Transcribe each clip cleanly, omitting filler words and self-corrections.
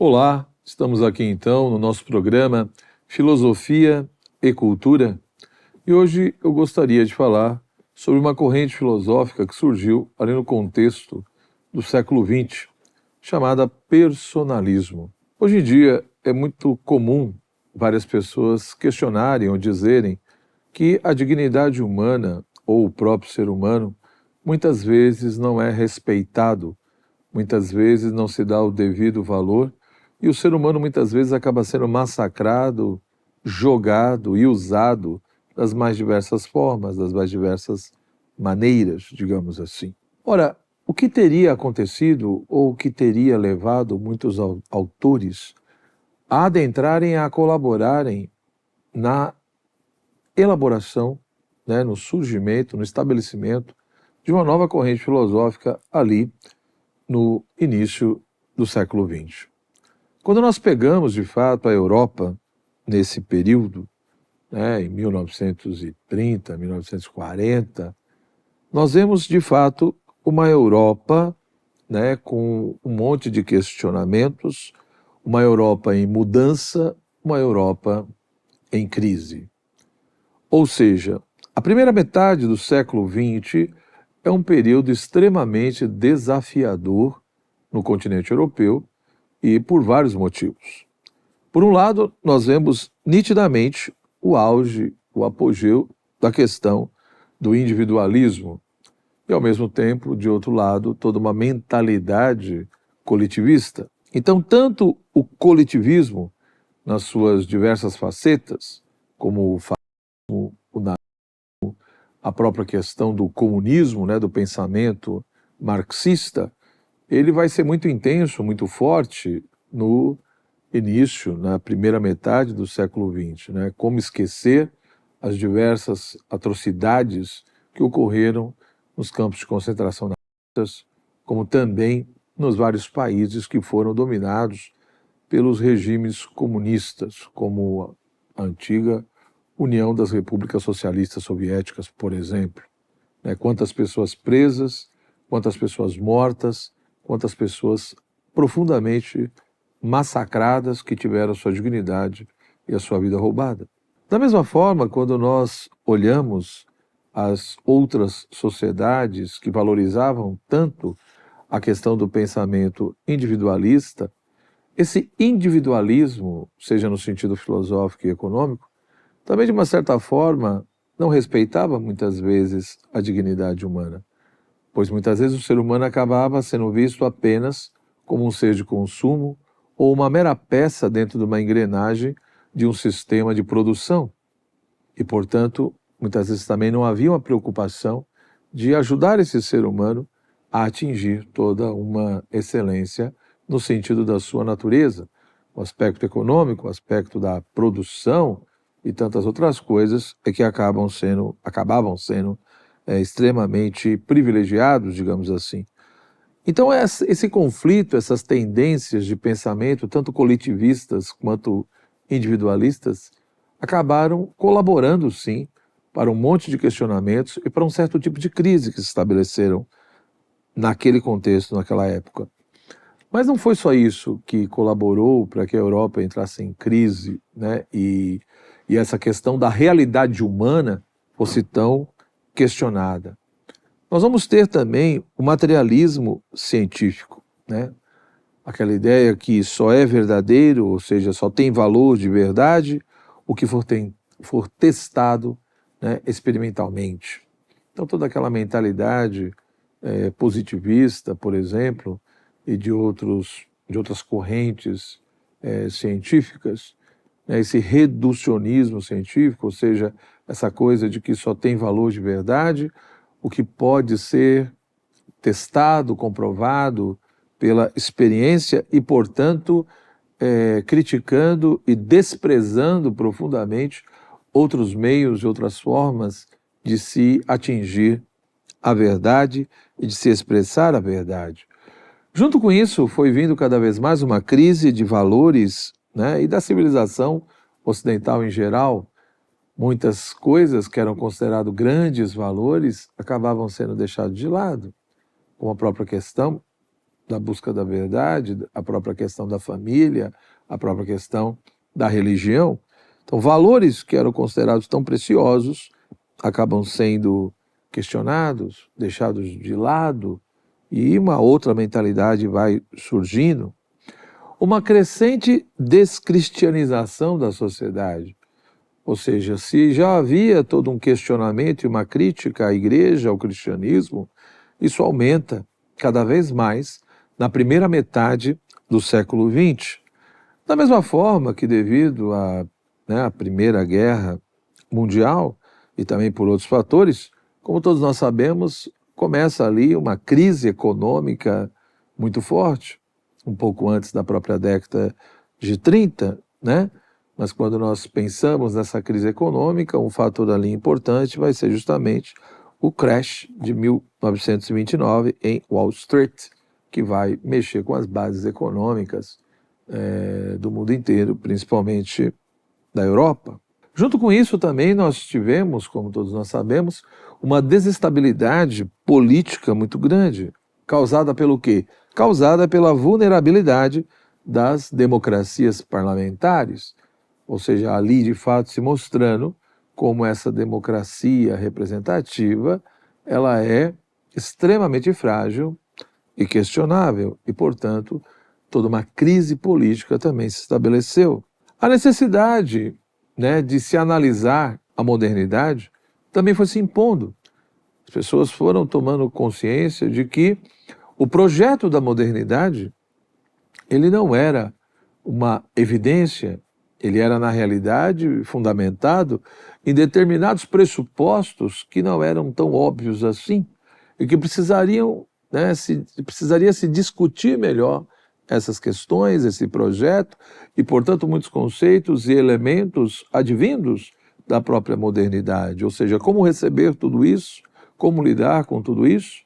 Olá, estamos aqui então no nosso programa Filosofia e Cultura e hoje eu gostaria de falar sobre uma corrente filosófica que surgiu ali no contexto do século XX, chamada personalismo. Hoje em dia é muito comum várias pessoas questionarem ou dizerem que a dignidade humana ou o próprio ser humano muitas vezes não é respeitado, muitas vezes não se dá o devido valor e o ser humano muitas vezes acaba sendo massacrado, jogado e usado das mais diversas formas, das mais diversas maneiras, digamos assim. Ora, o que teria acontecido ou o que teria levado muitos autores a adentrarem, a colaborarem na elaboração, no surgimento, no estabelecimento de uma nova corrente filosófica ali no início do século XX. Quando nós pegamos, de fato, a Europa nesse período, em 1930, 1940, nós vemos, de fato, uma Europa com um monte de questionamentos, uma Europa em mudança, uma Europa em crise. Ou seja, a primeira metade do século XX é um período extremamente desafiador no continente europeu e por vários motivos. Por um lado, nós vemos nitidamente o auge, o apogeu da questão do individualismo e, ao mesmo tempo, de outro lado, toda uma mentalidade coletivista. Então, tanto o coletivismo, nas suas diversas facetas, como o fascismo, o nazismo, a própria questão do comunismo, do pensamento marxista, ele vai ser muito intenso, muito forte no início, na primeira metade do século XX. Como esquecer as diversas atrocidades que ocorreram nos campos de concentração nazistas, como também nos vários países que foram dominados pelos regimes comunistas, como a antiga União das Repúblicas Socialistas Soviéticas, por exemplo. Quantas pessoas presas, quantas pessoas mortas, quantas pessoas profundamente massacradas que tiveram a sua dignidade e a sua vida roubada. Da mesma forma, quando nós olhamos as outras sociedades que valorizavam tanto a questão do pensamento individualista, esse individualismo, seja no sentido filosófico e econômico, também de uma certa forma não respeitava muitas vezes a dignidade humana, pois muitas vezes o ser humano acabava sendo visto apenas como um ser de consumo ou uma mera peça dentro de uma engrenagem de um sistema de produção. E, portanto, muitas vezes também não havia uma preocupação de ajudar esse ser humano a atingir toda uma excelência no sentido da sua natureza, o aspecto econômico, o aspecto da produção e tantas outras coisas que acabavam sendo extremamente privilegiados, digamos assim. Então esse conflito, essas tendências de pensamento, tanto coletivistas quanto individualistas, acabaram colaborando, sim, para um monte de questionamentos e para um certo tipo de crise que se estabeleceram naquele contexto, naquela época. Mas não foi só isso que colaborou para que a Europa entrasse em crise, e essa questão da realidade humana fosse tão questionada. Nós vamos ter também o materialismo científico, aquela ideia que só é verdadeiro, ou seja, só tem valor de verdade, o que for testado experimentalmente. Então toda aquela mentalidade positivista, por exemplo, e de outras correntes científicas, esse reducionismo científico, ou seja, essa coisa de que só tem valor de verdade, o que pode ser testado, comprovado pela experiência e, portanto, criticando e desprezando profundamente outros meios e outras formas de se atingir a verdade e de se expressar a verdade. Junto com isso, foi vindo cada vez mais uma crise de valores e da civilização ocidental em geral. Muitas coisas que eram consideradas grandes valores acabavam sendo deixadas de lado, como a própria questão da busca da verdade, a própria questão da família, a própria questão da religião. Então, valores que eram considerados tão preciosos acabam sendo questionados, deixados de lado, e uma outra mentalidade vai surgindo. Uma crescente descristianização da sociedade. Ou seja, se já havia todo um questionamento e uma crítica à igreja, ao cristianismo, isso aumenta cada vez mais na primeira metade do século XX. Da mesma forma que devido à Primeira Guerra Mundial e também por outros fatores, como todos nós sabemos, começa ali uma crise econômica muito forte, um pouco antes da própria década de 30, né? Mas quando nós pensamos nessa crise econômica, um fator ali importante vai ser justamente o crash de 1929 em Wall Street, que vai mexer com as bases econômicas do mundo inteiro, principalmente da Europa. Junto com isso também nós tivemos, como todos nós sabemos, uma desestabilidade política muito grande, causada pelo quê? Causada pela vulnerabilidade das democracias parlamentares, ou seja, ali de fato se mostrando como essa democracia representativa, ela é extremamente frágil e questionável, e portanto toda uma crise política também se estabeleceu. A necessidade, de se analisar a modernidade também foi se impondo. As pessoas foram tomando consciência de que o projeto da modernidade, ele não era uma evidência, ele era na realidade fundamentado em determinados pressupostos que não eram tão óbvios assim e que precisaria se discutir melhor essas questões, esse projeto, e, portanto, muitos conceitos e elementos advindos da própria modernidade, ou seja, como receber tudo isso, como lidar com tudo isso.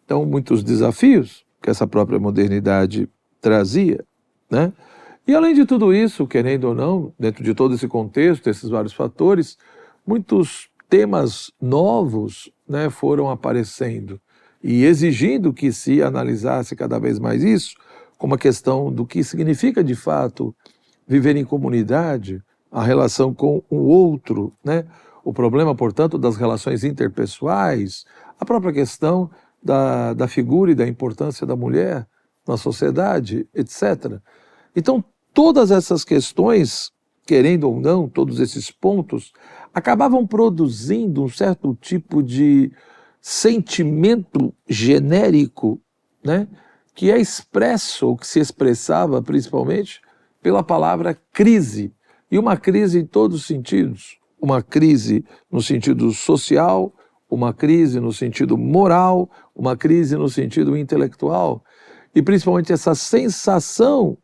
Então, muitos desafios que essa própria modernidade trazia, né? E, além de tudo isso, querendo ou não, dentro de todo esse contexto, esses vários fatores, muitos temas novos, foram aparecendo e exigindo que se analisasse cada vez mais isso, como a questão do que significa, de fato, viver em comunidade, a relação com o outro, o problema, portanto, das relações interpessoais, a própria questão da figura e da importância da mulher na sociedade, etc. Então, todas essas questões, querendo ou não, todos esses pontos, acabavam produzindo um certo tipo de sentimento genérico, que é expresso, ou que se expressava principalmente pela palavra crise. E uma crise em todos os sentidos. Uma crise no sentido social, uma crise no sentido moral, uma crise no sentido intelectual. E principalmente essa sensação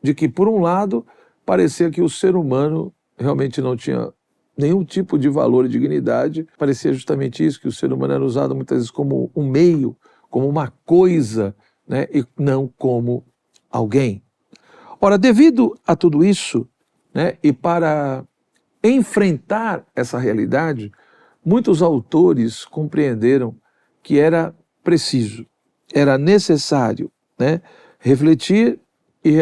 de que, por um lado, parecia que o ser humano realmente não tinha nenhum tipo de valor e dignidade. Parecia justamente isso, que o ser humano era usado muitas vezes como um meio, como uma coisa, e não como alguém. Ora, devido a tudo isso, e para enfrentar essa realidade, muitos autores compreenderam que era preciso, era necessário, refletir e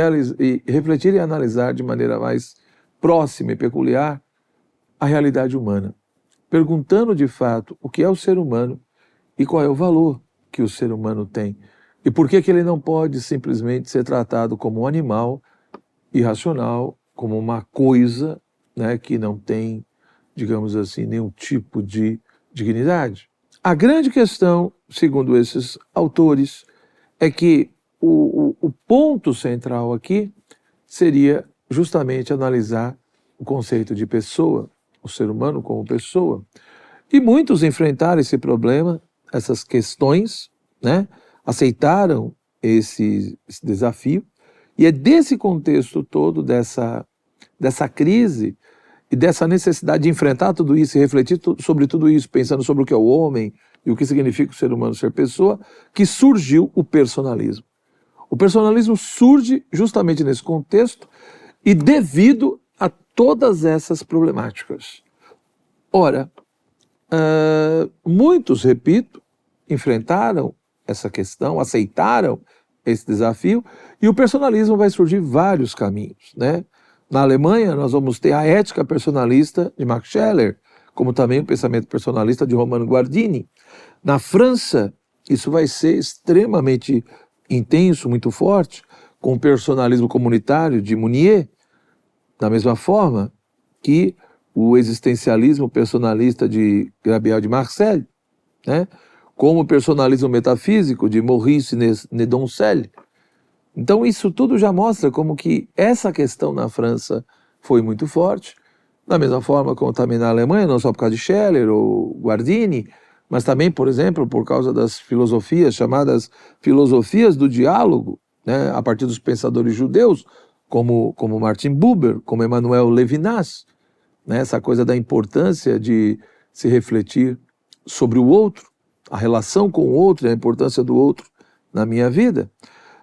analisar de maneira mais próxima e peculiar a realidade humana, perguntando de fato o que é o ser humano e qual é o valor que o ser humano tem. E por que ele não pode simplesmente ser tratado como um animal irracional, como uma coisa, que não tem, digamos assim, nenhum tipo de dignidade. A grande questão, segundo esses autores, é que o ponto central aqui seria justamente analisar o conceito de pessoa, o ser humano como pessoa. E muitos enfrentaram esse problema, essas questões, aceitaram esse desafio, e é desse contexto todo, dessa crise e dessa necessidade de enfrentar tudo isso e refletir sobre tudo isso, pensando sobre o que é o homem e o que significa o ser humano ser pessoa, que surgiu o personalismo. O personalismo surge justamente nesse contexto e devido a todas essas problemáticas. Ora, muitos, repito, enfrentaram essa questão, aceitaram esse desafio, e o personalismo vai surgir vários caminhos, né? Na Alemanha, nós vamos ter a ética personalista de Max Scheler, como também o pensamento personalista de Romano Guardini. Na França, isso vai ser extremamente intenso, muito forte, com o personalismo comunitário de Mounier, da mesma forma que o existencialismo personalista de Gabriel de Marcel, né? Como o personalismo metafísico de Maurice Nedoncel. Então isso tudo já mostra como que essa questão na França foi muito forte, da mesma forma como também na Alemanha, não só por causa de Scheler ou Guardini, mas também, por exemplo, por causa das filosofias chamadas filosofias do diálogo, né, a partir dos pensadores judeus, como Martin Buber, como Emmanuel Levinas, né, essa coisa da importância de se refletir sobre o outro, a relação com o outro e a importância do outro na minha vida.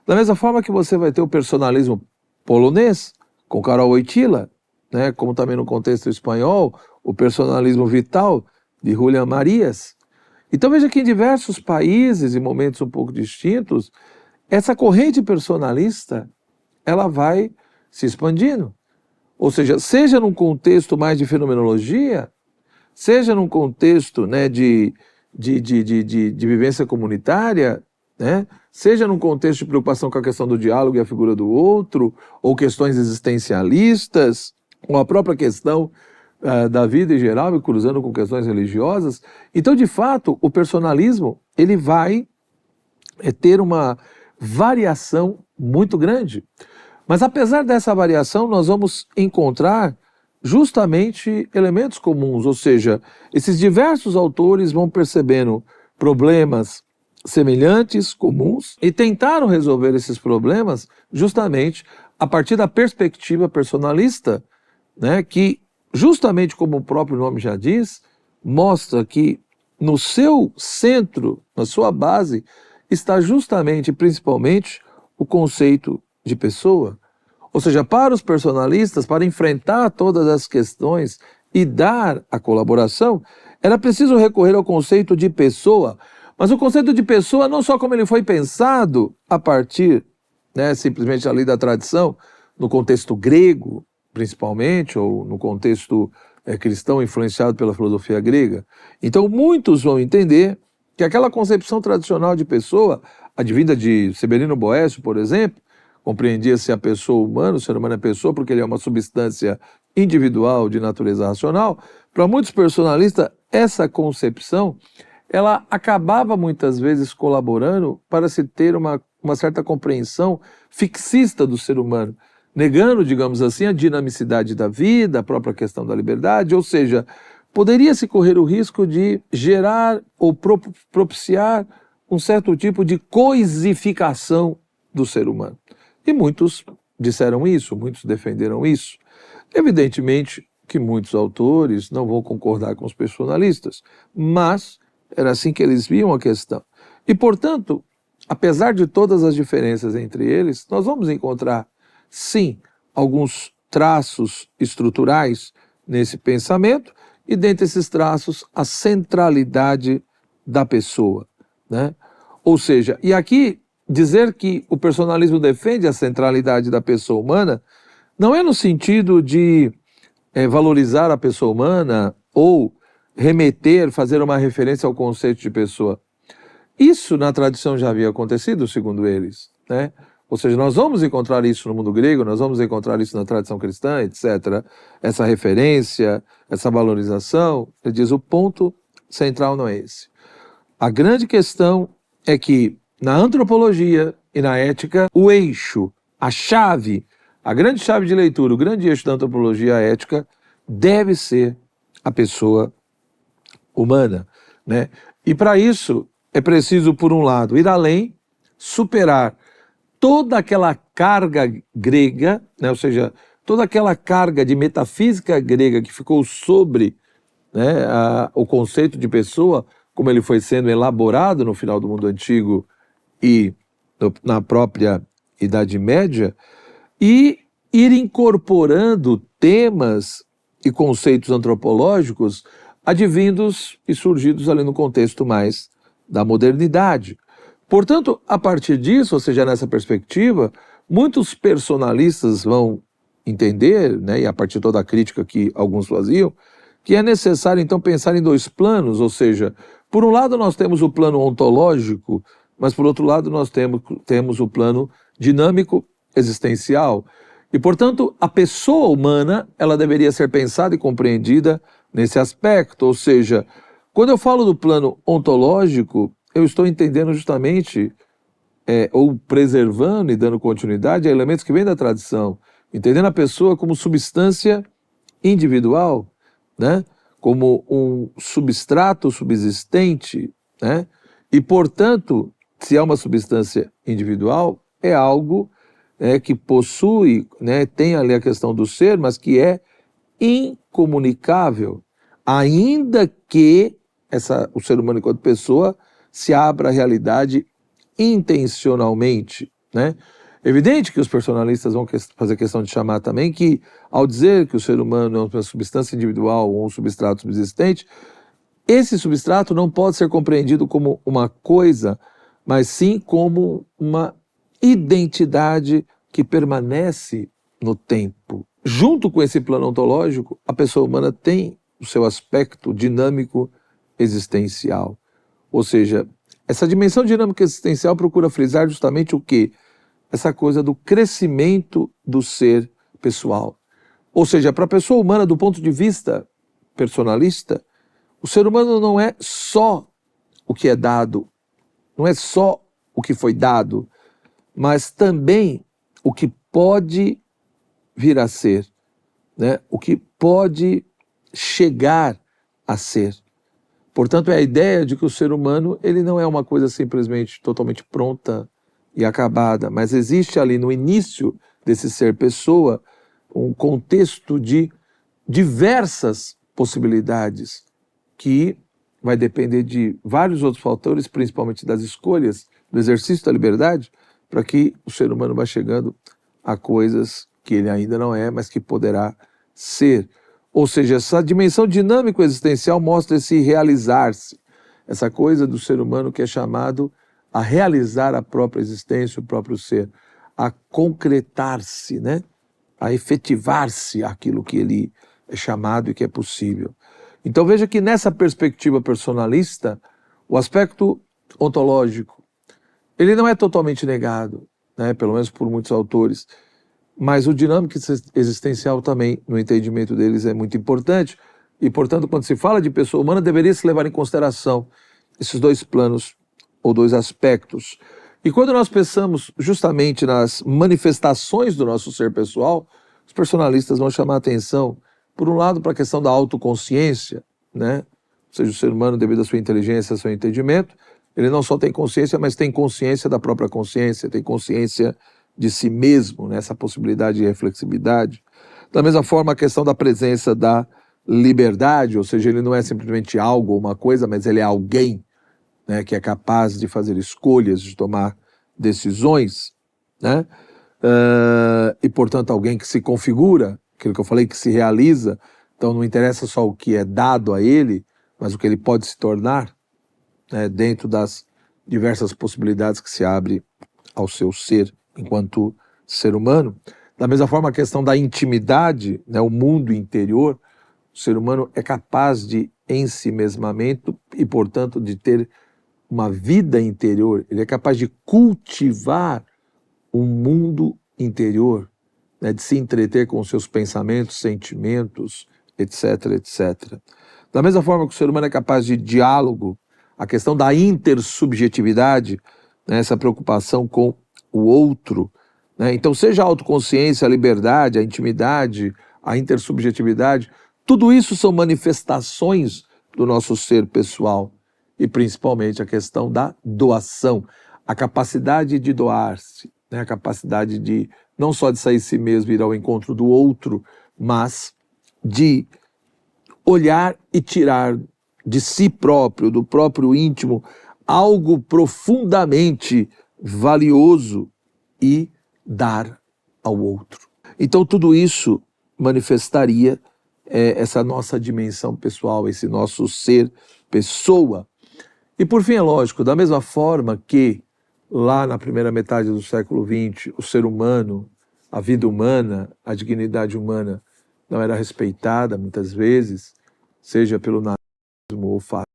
Da mesma forma que você vai ter o personalismo polonês, com Karol Wojtyla, né, como também no contexto espanhol, o personalismo vital de Julián Marías. Então veja que em diversos países e momentos um pouco distintos, essa corrente personalista, ela vai se expandindo. Ou seja num contexto mais de fenomenologia, seja num contexto, né, de vivência comunitária, né, seja num contexto de preocupação com a questão do diálogo e a figura do outro, ou questões existencialistas, ou a própria questão da vida em geral e cruzando com questões religiosas. Então, de fato, o personalismo ele vai ter uma variação muito grande. Mas apesar dessa variação, nós vamos encontrar justamente elementos comuns, ou seja, esses diversos autores vão percebendo problemas semelhantes, comuns, e tentaram resolver esses problemas justamente a partir da perspectiva personalista, né, que, justamente como o próprio nome já diz, mostra que no seu centro, na sua base, está justamente, principalmente, o conceito de pessoa. Ou seja, para os personalistas, para enfrentar todas as questões e dar a colaboração, era preciso recorrer ao conceito de pessoa, mas o conceito de pessoa não só como ele foi pensado a partir, né, simplesmente ali da tradição, no contexto grego, principalmente, ou no contexto cristão influenciado pela filosofia grega. Então muitos vão entender que aquela concepção tradicional de pessoa, advinda de Severino Boécio, por exemplo, compreendia-se a pessoa humana, o ser humano é pessoa, porque ele é uma substância individual de natureza racional. Para muitos personalistas, essa concepção, ela acabava muitas vezes colaborando para se ter uma certa compreensão fixista do ser humano, negando, digamos assim, a dinamicidade da vida, a própria questão da liberdade, ou seja, poderia-se correr o risco de gerar ou propiciar um certo tipo de coisificação do ser humano. E muitos disseram isso, muitos defenderam isso. Evidentemente que muitos autores não vão concordar com os personalistas, mas era assim que eles viam a questão. E, portanto, apesar de todas as diferenças entre eles, nós vamos encontrar, sim, alguns traços estruturais nesse pensamento, e dentre esses traços, a centralidade da pessoa, né? Ou seja, e aqui dizer que o personalismo defende a centralidade da pessoa humana não é no sentido de valorizar a pessoa humana ou remeter, fazer uma referência ao conceito de pessoa. Isso na tradição já havia acontecido, segundo eles, né? Ou seja, nós vamos encontrar isso no mundo grego, nós vamos encontrar isso na tradição cristã, etc. Essa referência, essa valorização, ele diz, o ponto central não é esse. A grande questão é que na antropologia e na ética, o eixo, a chave, a grande chave de leitura, o grande eixo da antropologia e a ética deve ser a pessoa humana, né? E para isso é preciso, por um lado, ir além, superar toda aquela carga grega, né? Ou seja, toda aquela carga de metafísica grega que ficou sobre, né, o conceito de pessoa, como ele foi sendo elaborado no final do mundo antigo e na própria Idade Média, e ir incorporando temas e conceitos antropológicos advindos e surgidos ali no contexto mais da modernidade. Portanto, a partir disso, ou seja, nessa perspectiva, muitos personalistas vão entender, né, e a partir de toda a crítica que alguns faziam, que é necessário então pensar em dois planos, ou seja, por um lado nós temos o plano ontológico, mas por outro lado nós temos o plano dinâmico existencial. E, portanto, a pessoa humana, ela deveria ser pensada e compreendida nesse aspecto, ou seja, quando eu falo do plano ontológico, eu estou entendendo justamente, ou preservando e dando continuidade a elementos que vêm da tradição, entendendo a pessoa como substância individual, né? Como um substrato subsistente, né? E, portanto, se é uma substância individual, é algo que possui, né, tem ali a questão do ser, mas que é incomunicável, ainda que o ser humano enquanto pessoa se abra à realidade intencionalmente, né? Evidente que os personalistas vão fazer questão de chamar também que, ao dizer que o ser humano é uma substância individual ou um substrato subsistente, esse substrato não pode ser compreendido como uma coisa, mas sim como uma identidade que permanece no tempo. Junto com esse plano ontológico, a pessoa humana tem o seu aspecto dinâmico existencial. Ou seja, essa dimensão dinâmica existencial procura frisar justamente o quê? Essa coisa do crescimento do ser pessoal. Ou seja, para a pessoa humana, do ponto de vista personalista, o ser humano não é só o que é dado, não é só o que foi dado, mas também o que pode vir a ser, né? O que pode chegar a ser. Portanto, é a ideia de que o ser humano ele não é uma coisa simplesmente totalmente pronta e acabada, mas existe ali no início desse ser pessoa um contexto de diversas possibilidades que vai depender de vários outros fatores, principalmente das escolhas, do exercício da liberdade, para que o ser humano vá chegando a coisas que ele ainda não é, mas que poderá ser. Ou seja, essa dimensão dinâmico-existencial mostra esse realizar-se, essa coisa do ser humano que é chamado a realizar a própria existência, o próprio ser, a concretar-se, né? A efetivar-se aquilo que ele é chamado e que é possível. Então veja que nessa perspectiva personalista, o aspecto ontológico, ele não é totalmente negado, né? Pelo menos por muitos autores, mas o dinâmico existencial também, no entendimento deles, é muito importante. E, portanto, quando se fala de pessoa humana, deveria se levar em consideração esses dois planos ou dois aspectos. E quando nós pensamos justamente nas manifestações do nosso ser pessoal, os personalistas vão chamar a atenção, por um lado, para a questão da autoconsciência, né? Ou seja, o ser humano, devido à sua inteligência, ao seu entendimento, ele não só tem consciência, mas tem consciência da própria consciência, tem consciência de si mesmo, né? Essa possibilidade de reflexividade. Da mesma forma, a questão da presença da liberdade, ou seja, ele não é simplesmente algo ou uma coisa, mas ele é alguém, né, que é capaz de fazer escolhas, de tomar decisões, né? E, portanto, alguém que se configura, aquilo que eu falei, que se realiza. Então, não interessa só o que é dado a ele, mas o que ele pode se tornar, né, dentro das diversas possibilidades que se abre ao seu ser enquanto ser humano. Da mesma forma, a questão da intimidade, né, o mundo interior, o ser humano é capaz de ensimesmamento e, portanto, de ter uma vida interior, ele é capaz de cultivar um mundo interior, né, de se entreter com os seus pensamentos, sentimentos, etc, etc. Da mesma forma que o ser humano é capaz de diálogo, a questão da intersubjetividade, né, essa preocupação com o outro, né? Então, seja a autoconsciência, a liberdade, a intimidade, a intersubjetividade, tudo isso são manifestações do nosso ser pessoal. E principalmente a questão da doação, a capacidade de doar-se, né? A capacidade de não só de sair de si mesmo e ir ao encontro do outro, mas de olhar e tirar de si próprio, do próprio íntimo, algo profundamente valioso e dar ao outro. Então tudo isso manifestaria essa nossa dimensão pessoal, esse nosso ser pessoa. E por fim, é lógico, da mesma forma que lá na primeira metade do século XX, o ser humano, a vida humana, a dignidade humana não era respeitada muitas vezes, seja pelo nazismo ou fascismo,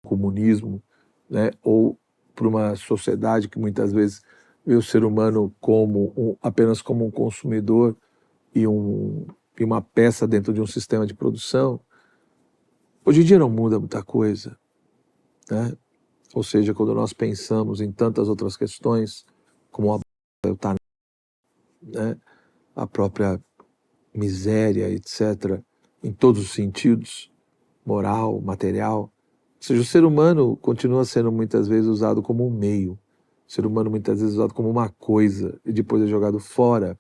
comunismo, né, ou por uma sociedade que muitas vezes vê o ser humano como apenas como um consumidor e uma peça dentro de um sistema de produção. Hoje em dia não muda muita coisa, né? Ou seja, quando nós pensamos em tantas outras questões, como a eutanásia, né, a própria miséria, etc., em todos os sentidos, moral, material. Ou seja, o ser humano continua sendo muitas vezes usado como um meio. O ser humano muitas vezes usado como uma coisa e depois é jogado fora.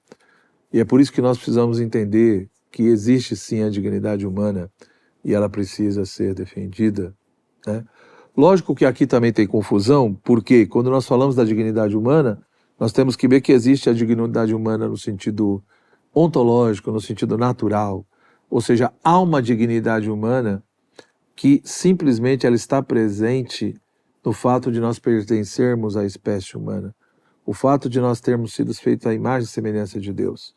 E é por isso que nós precisamos entender que existe sim a dignidade humana e ela precisa ser defendida, né? Lógico que aqui também tem confusão, porque quando nós falamos da dignidade humana, nós temos que ver que existe a dignidade humana no sentido ontológico, no sentido natural. Ou seja, há uma dignidade humana que simplesmente ela está presente no fato de nós pertencermos à espécie humana. O fato de nós termos sido feitos à imagem e semelhança de Deus.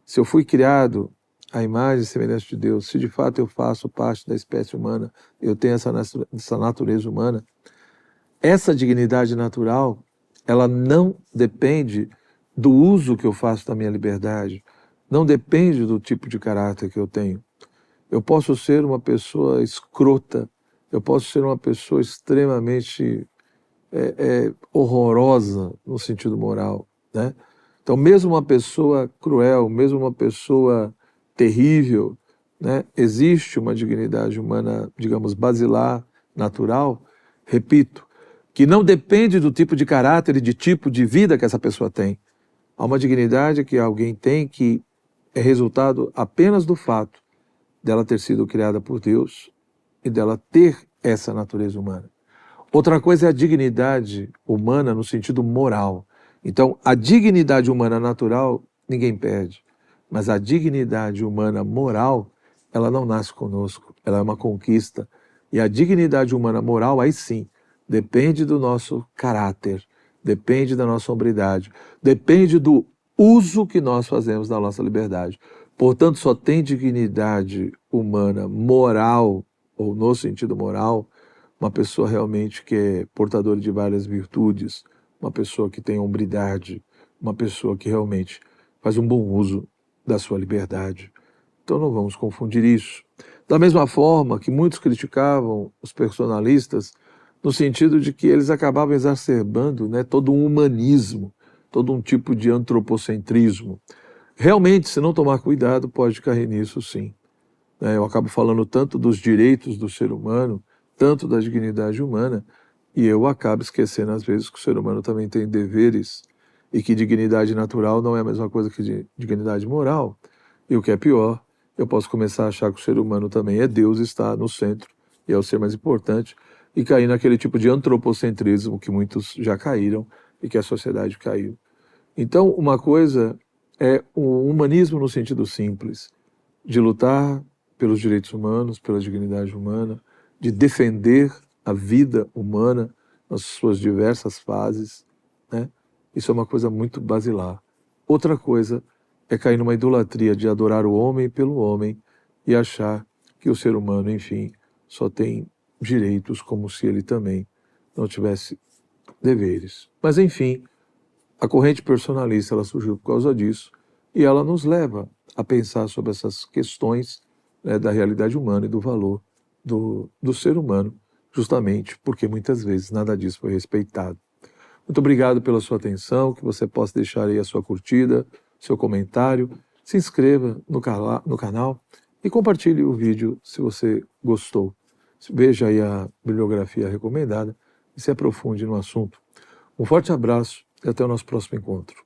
Se eu fui criado à imagem e semelhança de Deus, se de fato eu faço parte da espécie humana, eu tenho essa natureza humana, essa dignidade natural, ela não depende do uso que eu faço da minha liberdade, não depende do tipo de caráter que eu tenho. Eu posso ser uma pessoa escrota, eu posso ser uma pessoa extremamente horrorosa no sentido moral, né? Então, mesmo uma pessoa cruel, mesmo uma pessoa terrível, né, existe uma dignidade humana, digamos, basilar, natural, repito, que não depende do tipo de caráter e de tipo de vida que essa pessoa tem. Há uma dignidade que alguém tem que é resultado apenas do fato dela ter sido criada por Deus e dela ter essa natureza humana. Outra coisa é a dignidade humana no sentido moral. Então, a dignidade humana natural, ninguém perde. Mas a dignidade humana moral, ela não nasce conosco, ela é uma conquista. E a dignidade humana moral, aí sim, depende do nosso caráter, depende da nossa hombridade, depende do uso que nós fazemos da nossa liberdade. Portanto, só tem dignidade humana moral, ou no sentido moral, uma pessoa realmente que é portadora de várias virtudes, uma pessoa que tem hombridade, uma pessoa que realmente faz um bom uso da sua liberdade. Então não vamos confundir isso. Da mesma forma que muitos criticavam os personalistas, no sentido de que eles acabavam exacerbando, né, todo um humanismo, todo um tipo de antropocentrismo. Realmente, se não tomar cuidado, pode cair nisso sim. Eu acabo falando tanto dos direitos do ser humano, tanto da dignidade humana, e eu acabo esquecendo às vezes que o ser humano também tem deveres e que dignidade natural não é a mesma coisa que dignidade moral. E o que é pior, eu posso começar a achar que o ser humano também é Deus, está no centro e é o ser mais importante, e cair naquele tipo de antropocentrismo que muitos já caíram e que a sociedade caiu. Então, uma coisa é o humanismo no sentido simples, de lutar pelos direitos humanos, pela dignidade humana, de defender a vida humana nas suas diversas fases, né? Isso é uma coisa muito basilar. Outra coisa é cair numa idolatria de adorar o homem pelo homem e achar que o ser humano, enfim, só tem direitos como se ele também não tivesse deveres. Mas, enfim, a corrente personalista ela surgiu por causa disso e ela nos leva a pensar sobre essas questões, né, da realidade humana e do valor do ser humano, justamente porque muitas vezes nada disso foi respeitado. Muito obrigado pela sua atenção, que você possa deixar aí a sua curtida, seu comentário, se inscreva no canal e compartilhe o vídeo se você gostou. Veja aí a bibliografia recomendada e se aprofunde no assunto. Um forte abraço e até o nosso próximo encontro.